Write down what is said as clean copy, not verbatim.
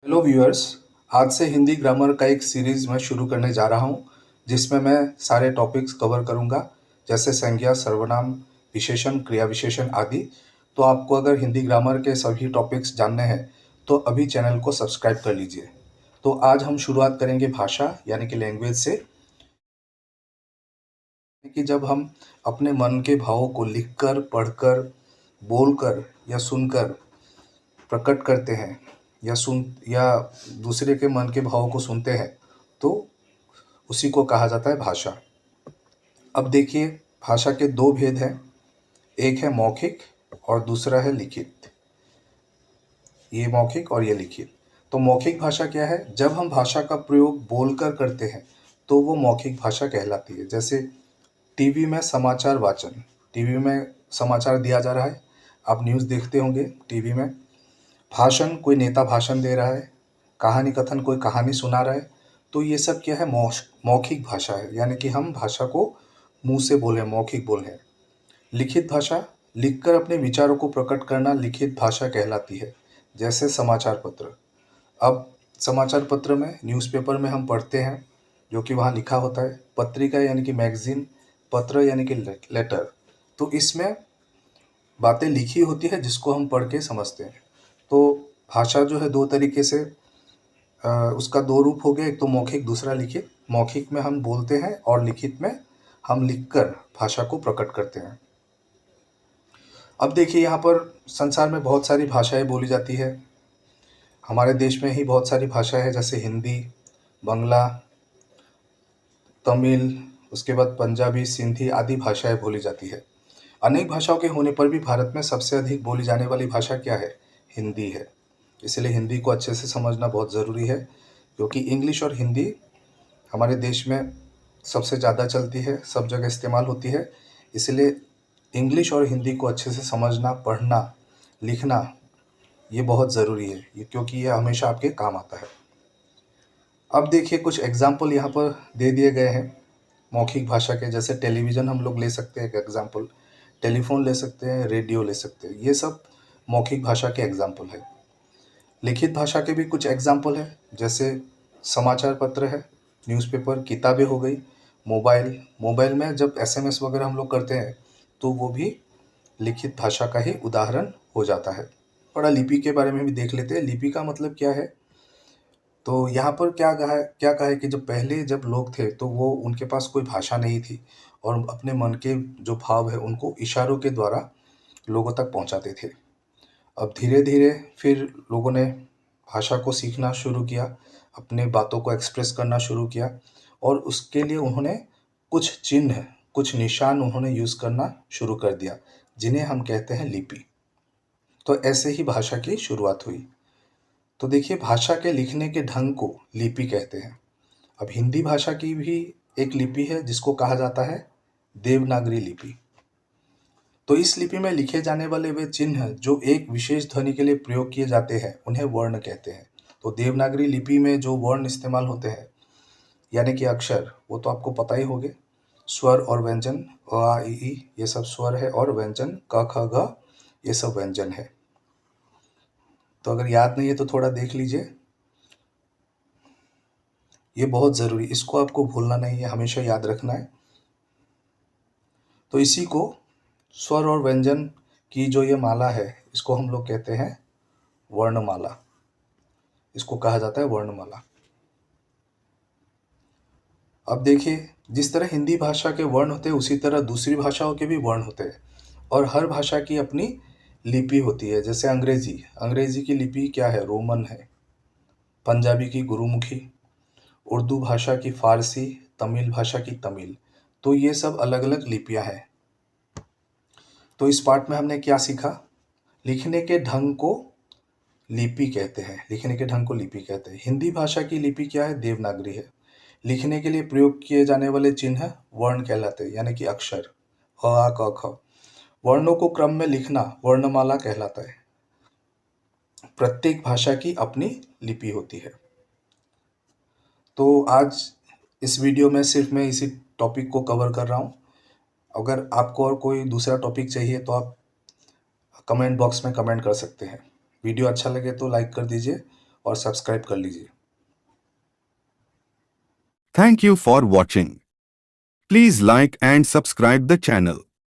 Hello viewers. आज से Hindi grammar का एक सीरीज़ मैं शुरू करने जा रहा हूँ, जिसमें मैं सारे टॉपिक्स कवर करूँगा, जैसे संज्ञा, सर्वनाम, विशेषण, क्रिया विशेषण आदि। तो आपको अगर हिंदी ग्रामर के सभी टॉपिक्स जानने हैं तो अभी चैनल को सब्सक्राइब कर लीजिए। तो आज हम शुरुआत करेंगे भाषा यानी कि लैंग्वेज से, कि जब हम अपने मन के भावों को लिखकर, पढ़कर, बोलकर या सुनकर प्रकट करते हैं या दूसरे के मन के भावों को सुनते हैं, तो उसी को कहा जाता है भाषा। अब देखिए, भाषा के दो भेद हैं, एक है मौखिक और दूसरा है लिखित। ये मौखिक और ये लिखित। तो मौखिक भाषा क्या है? जब हम भाषा का प्रयोग बोलकर करते हैं तो वो मौखिक भाषा कहलाती है। जैसे टीवी में समाचार वाचन, टीवी में समाचार दिया जा रहा है, आप न्यूज़ देखते होंगे टीवी में। भाषण, कोई नेता भाषण दे रहा है, कहानी कथन, कोई कहानी सुना रहा है, तो ये सब क्या है? मौखिक भाषा है, यानी कि हम भाषा को मुंह से बोले, मौखिक बोले। लिखित भाषा, लिखकर अपने विचारों को प्रकट करना लिखित भाषा कहलाती है। जैसे समाचार पत्र। अब समाचार पत्र में, न्यूज़पेपर में हम पढ़ते हैं जो कि वहाँ लिखा होता है। पत्रिका यानी कि मैगजीन, पत्र यानी कि लेटर। तो इसमें बातें लिखी होती है जिसको हम पढ़ के समझते हैं। तो भाषा जो है दो तरीके से, उसका दो रूप हो गया, एक तो मौखिक, दूसरा लिखित। मौखिक में हम बोलते हैं और लिखित में हम लिखकर भाषा को प्रकट करते हैं। अब देखिए, यहाँ पर संसार में बहुत सारी भाषाएं बोली जाती है। हमारे देश में ही बहुत सारी भाषाएं हैं, जैसे हिंदी, बंगला, तमिल, उसके बाद पंजाबी, सिंधी आदि भाषाएं बोली जाती है। अनेक भाषाओं के होने पर भी भारत में सबसे अधिक बोली जाने वाली भाषा क्या है? हिंदी है। इसलिए हिंदी को अच्छे से समझना बहुत ज़रूरी है, क्योंकि इंग्लिश और हिंदी हमारे देश में सबसे ज़्यादा चलती है, सब जगह इस्तेमाल होती है। इसलिए इंग्लिश और हिंदी को अच्छे से समझना, पढ़ना, लिखना ये बहुत ज़रूरी है, क्योंकि ये हमेशा आपके काम आता है। अब देखिए, कुछ एग्जाम्पल यहाँ पर दे दिए गए हैं मौखिक भाषा के। जैसे टेलीविज़न हम लोग ले सकते हैं एक एग्जाम्पल, टेलीफोन ले सकते हैं, रेडियो ले सकते हैं। ये सब मौखिक भाषा के एग्जाम्पल है। लिखित भाषा के भी कुछ एग्जाम्पल है, जैसे समाचार पत्र है, न्यूज़पेपर, किताबें हो गई, मोबाइल में जब एसएमएस वगैरह हम लोग करते हैं तो वो भी लिखित भाषा का ही उदाहरण हो जाता है। थोड़ा लिपि के बारे में भी देख लेते हैं। लिपि का मतलब क्या है? तो यहाँ पर क्या कहा है कि जब लोग थे तो वो, उनके पास कोई भाषा नहीं थी और अपने मन के जो भाव है उनको इशारों के द्वारा लोगों तक पहुँचाते थे। अब धीरे धीरे फिर लोगों ने भाषा को सीखना शुरू किया, अपने बातों को एक्सप्रेस करना शुरू किया, और उसके लिए उन्होंने कुछ चिन्ह, कुछ निशान उन्होंने यूज़ करना शुरू कर दिया, जिन्हें हम कहते हैं लिपि। तो ऐसे ही भाषा की शुरुआत हुई। तो देखिए, भाषा के लिखने के ढंग को लिपि कहते हैं। अब हिंदी भाषा की भी एक लिपि है जिसको कहा जाता है देवनागरी लिपि। तो इस लिपि में लिखे जाने वाले वे चिन्ह जो एक विशेष ध्वनि के लिए प्रयोग किए जाते हैं उन्हें वर्ण कहते हैं। तो देवनागरी लिपि में जो वर्ण इस्तेमाल होते हैं, यानी कि अक्षर, वो तो आपको पता ही होंगे। स्वर और व्यंजन, अ आ इ ई ये सब स्वर है, और व्यंजन क ख ग ये सब व्यंजन है। तो अगर याद नहीं है तो थोड़ा देख लीजिए, ये बहुत ज़रूरी, इसको आपको भूलना नहीं है, हमेशा याद रखना है। तो इसी को, स्वर और व्यंजन की जो ये माला है, इसको हम लोग कहते हैं वर्णमाला। इसको कहा जाता है वर्णमाला। अब देखिए, जिस तरह हिंदी भाषा के वर्ण होते हैं उसी तरह दूसरी भाषाओं के भी वर्ण होते हैं, और हर भाषा की अपनी लिपि होती है। जैसे अंग्रेजी की लिपि क्या है? रोमन है। पंजाबी की गुरुमुखी, उर्दू भाषा की फारसी, तमिल भाषा की तमिल। तो ये सब अलग अलग लिपियां हैं। तो इस पार्ट में हमने क्या सीखा? लिखने के ढंग को लिपि कहते हैं, लिखने के ढंग को लिपि कहते हैं। हिंदी भाषा की लिपि क्या है? देवनागरी है। लिखने के लिए प्रयोग किए जाने वाले चिन्ह वर्ण कहलाते हैं, यानी कि अक्षर, अ आ क ख। वर्णों को क्रम में लिखना वर्णमाला कहलाता है। प्रत्येक भाषा की अपनी लिपि होती है। तो आज इस वीडियो में सिर्फ मैं इसी टॉपिक को कवर कर रहा हूँ। अगर आपको और कोई दूसरा टॉपिक चाहिए तो आप कमेंट बॉक्स में कमेंट कर सकते हैं। वीडियो अच्छा लगे तो लाइक कर दीजिए और सब्सक्राइब कर लीजिए। Thank you for watching. Please like and subscribe the channel.